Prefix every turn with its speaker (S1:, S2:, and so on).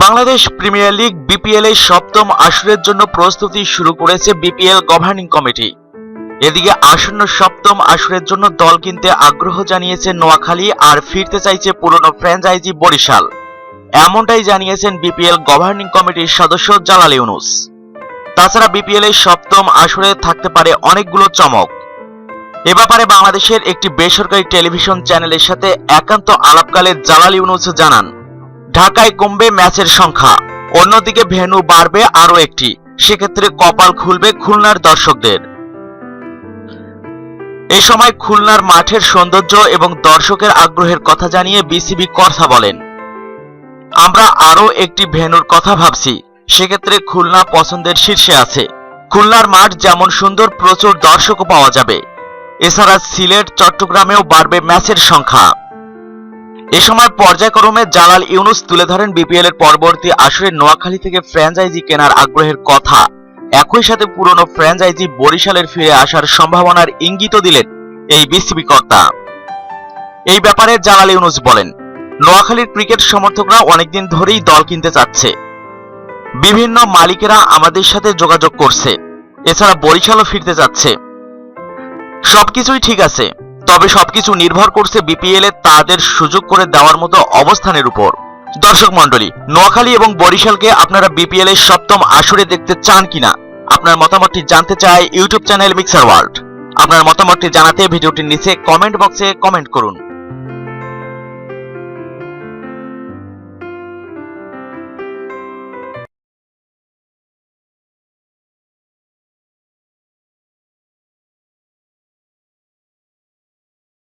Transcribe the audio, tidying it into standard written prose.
S1: Bangladesh premier league BPL এর সপ্তম আসরের জন্য প্রস্তুতি শুরু করেছে বিপিএল গভর্নিং কমিটি। এদিকে আসন্ন সপ্তম আসরের জন্য দল কিনতে আগ্রহ জানিয়েছে নোয়াখালী, আর ফিরতে চাইছে পুরনো ফ্র্যাঞ্চাইজি বরিশাল। এমনটাই জানিয়েছেন বিপিএল গভর্নিং কমিটির সদস্য জালাল ইউনুস। তাছাড়া বিপিএল এর সপ্তম আসরে থাকতে পারে অনেকগুলো চমক। এ ব্যাপারে বাংলাদেশের একটি বেসরকারি টেলিভিশন চ্যানেলের সাথে একান্ত আলাপকালে জালাল ইউনুস জানান, ঢাকায় কমবে ম্যাচের সংখ্যা, অন্যদিকে ভেন্যু বাড়বে আরো একটি, সেক্ষেত্রে কপাল খুলবে খুলনার দর্শকদের। এ সময় খুলনার মাঠের সৌন্দর্য এবং দর্শকের আগ্রহের কথা জানিয়ে বিসিবি কথা বলেন, আমরা আরো একটি ভেন্যুর কথা ভাবছি, সেক্ষেত্রে খুলনা পছন্দের শীর্ষে আছে। খুলনার মাঠ যেমন সুন্দর, প্রচুর দর্শকও পাওয়া যাবে। এছাড়া সিলেট, চট্টগ্রামেও বাড়বে ম্যাচের সংখ্যা। এ সময় পর্যায়ক্রমে জালাল ইউনুস তুলে ধরেন বিপিএল এর পরবর্তী আসরে নোয়াখালী থেকে ফ্র্যাঞ্চাইজি কেনার আগ্রহের কথা। একই সাথে পুরনো ফ্র্যাঞ্চাইজি বরিশালের ফিরে আসার সম্ভাবনার ইঙ্গিতও দিলেন এই বিসিবি কর্তা। এই ব্যাপারে জালাল ইউনুস বলেন, নোয়াখালীর ক্রিকেট সমর্থকরা অনেকদিন ধরেই দল কিনতে চাচ্ছে, বিভিন্ন মালিকেরা আমাদের সাথে যোগাযোগ করছে, এছাড়া বরিশালও ফিরতে যাচ্ছে। সবকিছুই ঠিক আছে, তবে সবকিছু নির্ভর করছে বিপিএল এ তাদের সুযোগ করে দেওয়ার মতো অবস্থানের উপর। দর্শক মন্ডলী, নোয়াখালী এবং বরিশালকে আপনারা বিপিএল এর সপ্তম আসরে দেখতে চান কিনা আপনার মতামতটি জানতে চাই ইউটিউব চ্যানেল মিক্সার ওয়ার্ল্ড। আপনার মতামতটি জানাতে ভিডিওটির নিচে কমেন্ট বক্সে কমেন্ট করুন।